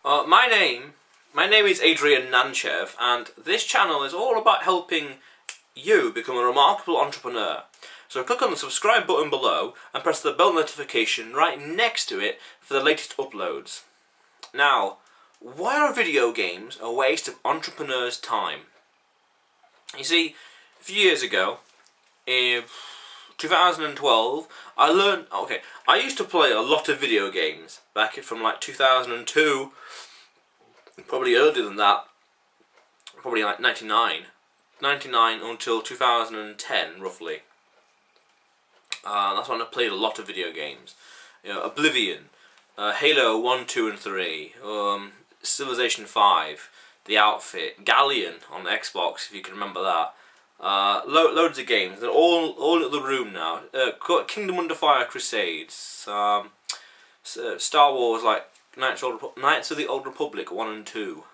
My name is Adrian Nantchev, and this channel is all about helping you become a remarkable entrepreneur. So click on the subscribe button below and press the bell notification right next to it for the latest uploads. Now, why are video games a waste of entrepreneurs' time? You see, a few years ago, in 2012, I used to play a lot of video games back from like 2002, probably earlier than that, probably like 99 until 2010 roughly. That's when I played a lot of video games. Oblivion, Halo 1, 2 and 3, Civilization 5, The Outfit, Galleon on Xbox, if you can remember that. Loads of games. They're all in the room now. Kingdom Under Fire Crusades, Star Wars, like Knights of the Old Republic 1 and 2.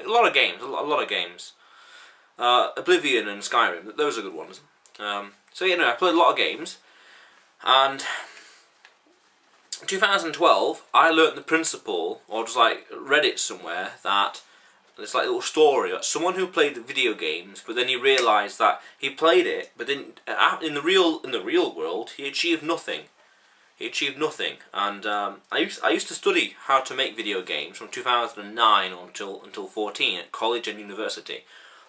A lot of games. A lot of games. Oblivion and Skyrim. Those are good ones. So I played a lot of games. And in 2012, I learnt the principle, or just like read it somewhere, that it's like a little story that someone who played video games, but then he realised that he played it, but then in the real world, he achieved nothing. And I used to study how to make video games from 2009 until 14 at college and university.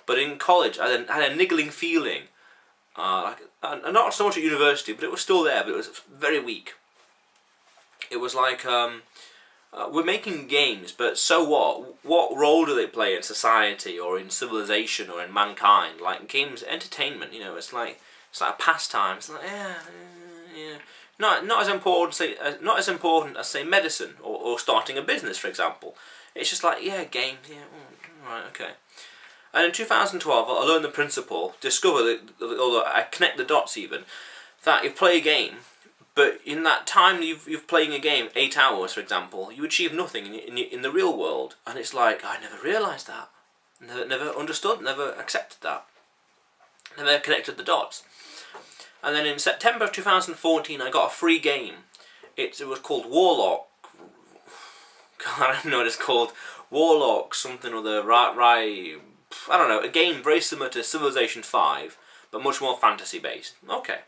But in college, I had a niggling feeling. Not so much at university, but it was still there, but it was very weak. It was like, we're making games, but so what? What role do they play in society, or in civilization, or in mankind? Like, games, entertainment, it's like a pastime. It's like, yeah. Not as important as say medicine, or starting a business, for example. It's just like, yeah, games, yeah, right, okay. And in 2012, I learned the principle, discovered, although I connect the dots even, that you play a game, but in that time you've playing a game, 8 hours for example, you achieve nothing in the real world. And it's like, I never realised that, never understood, never accepted that, never connected the dots. And then in September 2014, I got a free game. It was called Warlock. God, I don't know what it's called. Warlock something or other. I don't know, a game very similar to Civilization 5, but much more fantasy based. Okay.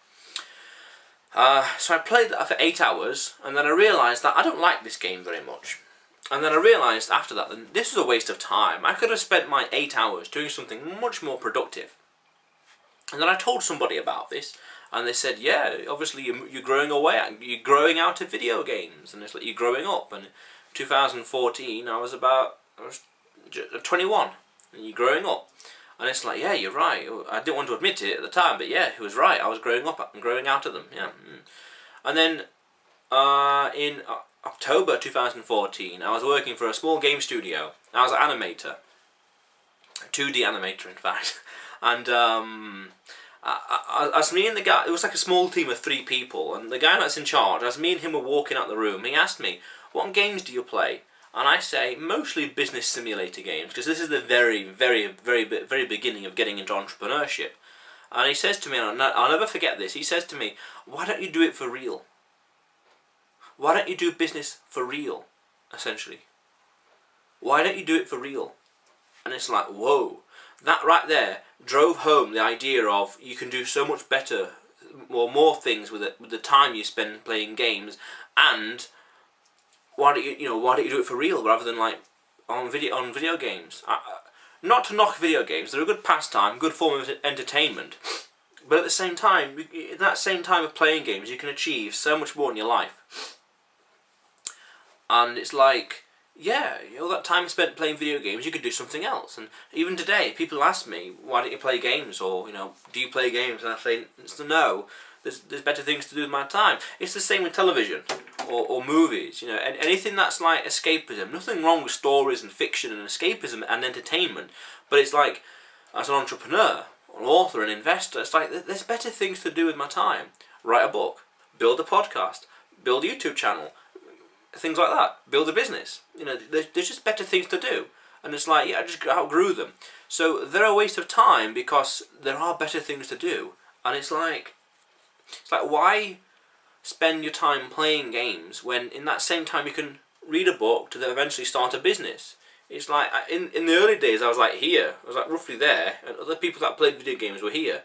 So I played that for 8 hours, and then I realised that I don't like this game very much. And then I realised after that this was a waste of time. I could have spent my 8 hours doing something much more productive. And then I told somebody about this, and they said, yeah, obviously you're growing you're growing out of video games, and it's like you're growing up. And in 2014, I was 21. And you're growing up, and it's like, yeah, you're right. I didn't want to admit it at the time, but yeah, he was right. I was growing up and growing out of them. Yeah. And then in October 2014, I was working for a small game studio. I was an animator, a 2D animator, in fact. And as me and the guy, it was like a small team of 3 people, and the guy that's in charge, as me and him were walking out the room, he asked me, "What games do you play?" And I say, mostly business simulator games, because this is the very beginning of getting into entrepreneurship. And he says to me, and I'll never forget this, he says to me, "Why don't you do it for real? Why don't you do business for real, essentially? Why don't you do it for real?" And it's like, whoa. That right there drove home the idea of you can do so much better, or more things with the time you spend playing games, and why don't you do it for real rather than like on video games? Not to knock video games, they're a good pastime, good form of entertainment. But at the same time, in that same time of playing games, you can achieve so much more in your life. And it's like, yeah, all that time spent playing video games, you could do something else. And even today, people ask me, "Why don't you play games?" Or "Do you play games?" And I say, no. There's better things to do with my time. It's the same with television or movies. And anything that's like escapism. Nothing wrong with stories and fiction and escapism and entertainment. But it's like, as an entrepreneur, an author, an investor, it's like there's better things to do with my time. Write a book, build a podcast, build a YouTube channel, things like that. Build a business. There's just better things to do. And it's like, yeah, I just outgrew them. So they're a waste of time because there are better things to do. And it's like, why spend your time playing games when in that same time you can read a book to then eventually start a business. It's like, in the early days I was like here, I was like roughly there, and other people that played video games were here.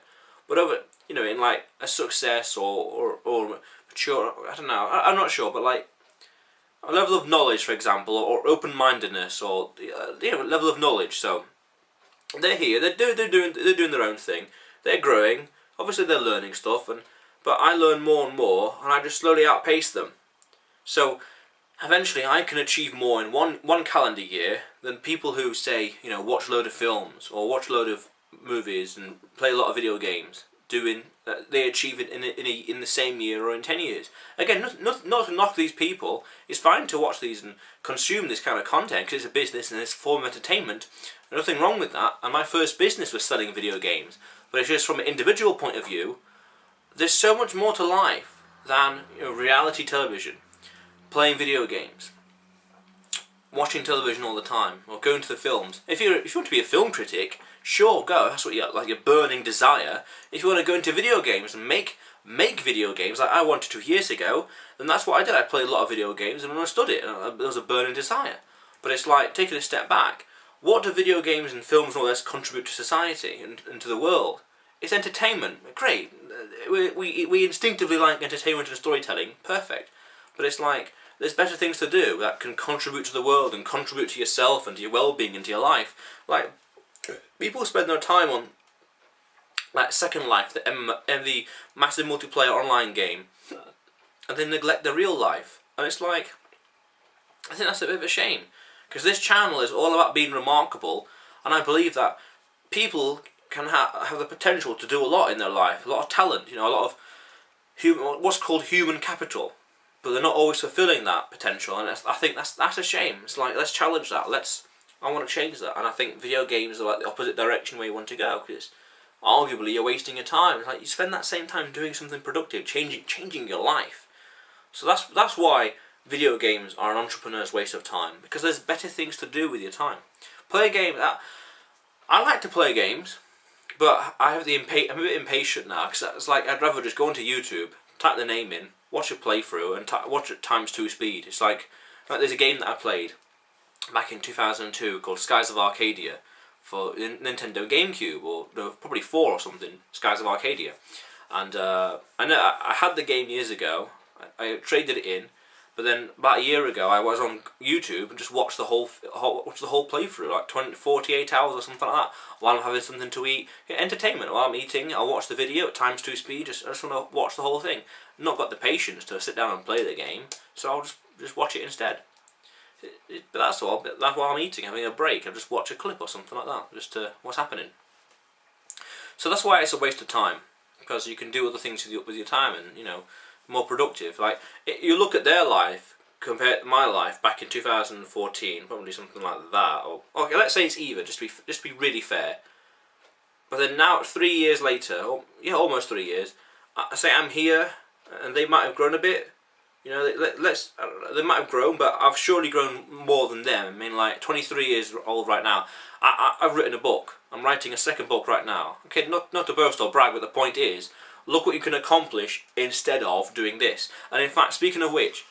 But over, you know, in like a success or mature, I don't know, I'm not sure, but like a level of knowledge, for example, or open-mindedness, or level of knowledge. So they're here, they're doing their own thing, they're growing. Obviously they're learning stuff, but I learn more and more, and I just slowly outpace them. So eventually I can achieve more in one calendar year than people who say, you know, watch a load of films or watch a load of movies and play a lot of video games. They achieve it in the same year or in 10 years. Again, not to knock these people. It's fine to watch these and consume this kind of content because it's a business and it's a form of entertainment. There's nothing wrong with that. And my first business was selling video games. But it's just from an individual point of view, there's so much more to life than, you know, reality television, playing video games, watching television all the time, or going to the films. If you want to be a film critic, sure, go. That's what your burning desire. If you want to go into video games and make video games like I wanted to years ago, then that's what I did. I played a lot of video games and understood it. And there was a burning desire. But it's like taking a step back. What do video games and films and all this contribute to society and to the world? It's entertainment. Great. We instinctively like entertainment and storytelling. Perfect. But it's like, there's better things to do that can contribute to the world and contribute to yourself and to your well-being and to your life. Like, people spend their time on like Second Life, the massive multiplayer online game, and they neglect their real life. And it's like, I think that's a bit of a shame, because this channel is all about being remarkable, and I believe that people can have the potential to do a lot in their life, a lot of talent, you know, a lot of what's called human capital, but they're not always fulfilling that potential, and I think that's a shame. It's like, let's challenge that. I want to change that, and I think video games are like the opposite direction where you want to go, because arguably you're wasting your time. It's like you spend that same time doing something productive, changing your life. So that's why video games are an entrepreneur's waste of time, because there's better things to do with your time. Play a game. I like to play games, but I'm a bit impatient now, because it's like I'd rather just go onto YouTube, type the name in, watch a playthrough, and watch it ×2 speed. It's like there's a game that I played back in 2002 called Skies of Arcadia for Nintendo GameCube, or no, probably 4 or something, Skies of Arcadia. And I know I had the game years ago. I traded it in, but then about a year ago I was on YouTube and just watched the whole playthrough, like 48 hours or something like that, while I'm having something to eat. Entertainment. While I'm eating, I'll watch the video at ×2 speed. I just want to watch the whole thing. Not got the patience to sit down and play the game, so I'll just watch it instead. But that's all. That's while I'm eating, having a break. I'll just watch a clip or something like that, just to what's happening. So that's why it's a waste of time, because you can do other things with your time, and you know, more productive. Like you look at their life compared to my life back in 2014, probably something like that. Or okay, let's say it's either, just to be really fair. But then now, 3 years later, or yeah, almost 3 years, I say I'm here, and they might have grown a bit. You know, they might have grown, but I've surely grown more than them. I mean, like 23 years old right now. I've written a book. I'm writing a second book right now. Okay, not to boast or brag, but the point is, look what you can accomplish instead of doing this. And in fact, speaking of which,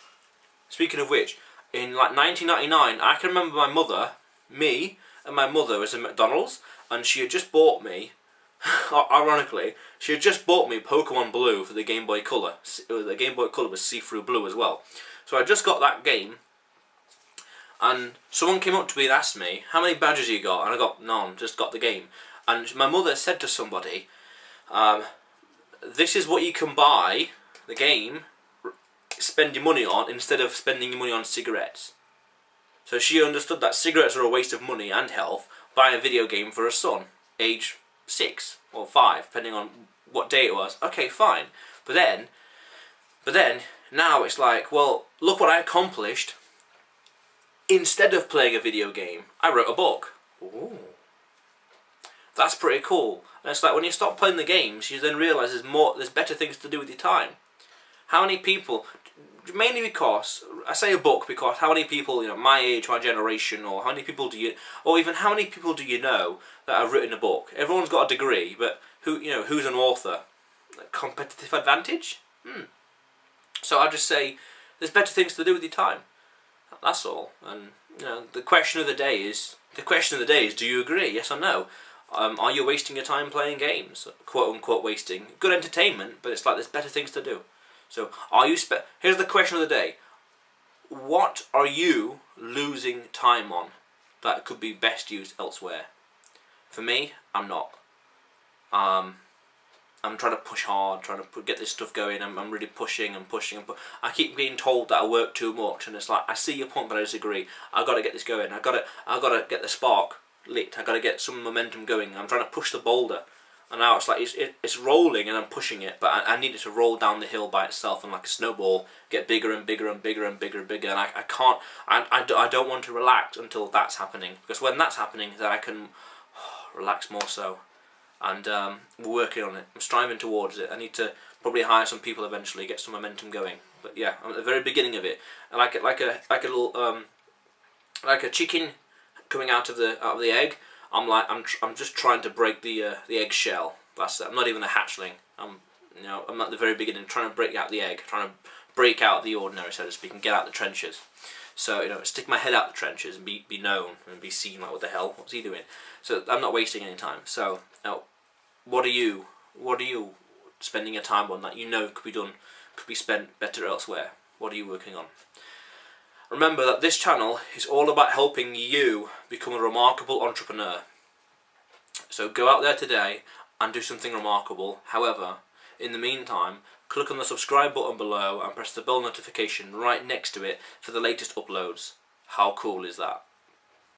in like 1999, I can remember me and my mother was in McDonald's, and she had just bought me, ironically, she had just bought me Pokemon Blue for the Game Boy Color. The Game Boy Color was see-through blue as well. So I just got that game, and someone came up to me and asked me, how many badges you got? And I got none, just got the game. And my mother said to somebody, this is what you can buy, the game, spend your money on, instead of spending your money on cigarettes. So she understood that cigarettes are a waste of money and health. Buy a video game for her son, age 6 or 5, depending on what day it was. Okay, fine. But then now it's like, well, look what I accomplished. Instead of playing a video game, I wrote a book. Ooh. That's pretty cool. And it's like when you stop playing the games, you then realise there's better things to do with your time. How many people, mainly because, I say a book because how many people, you know, my age, my generation, or how many people do you know that have written a book? Everyone's got a degree, but who's an author? Competitive advantage? So I just say, there's better things to do with your time. That's all. And you know, the question of the day is do you agree? Yes or no? Are you wasting your time playing games? Quote unquote wasting. Good entertainment, but it's like there's better things to do. So are you here's the question of the day. What are you losing time on that could be best used elsewhere? For me, I'm not. I'm trying to push hard, trying to get this stuff going. I'm really pushing and pushing and I keep being told that I work too much, and it's like, I see your point, but I disagree. I've got to get this going. I've got to get the spark lit. I've got to get some momentum going. I'm trying to push the boulder, and now it's like it's rolling, and I'm pushing it, but I need it to roll down the hill by itself, and like a snowball, get bigger and bigger and bigger and bigger and bigger. And I can't. I don't want to relax until that's happening, because when that's happening, then I can relax more so. And we're working on it. I'm striving towards it. I need to probably hire some people eventually, get some momentum going. But yeah, I'm at the very beginning of it. And like a little like a chicken coming out of the egg. I'm just trying to break the egg shell. That's it. I'm not even a hatchling. I'm at the very beginning, trying to break out the egg, trying to break out the ordinary, so to speak, and get out the trenches. So, you know, stick my head out the trenches and be known and be seen, like, what the hell, what's he doing? So I'm not wasting any time. So now, what are you spending your time on that you know could be spent better elsewhere? What are you working on? Remember that this channel is all about helping you become a remarkable entrepreneur. So go out there today and do something remarkable. However, in the meantime, click on the subscribe button below and press the bell notification right next to it for the latest uploads. How cool is that?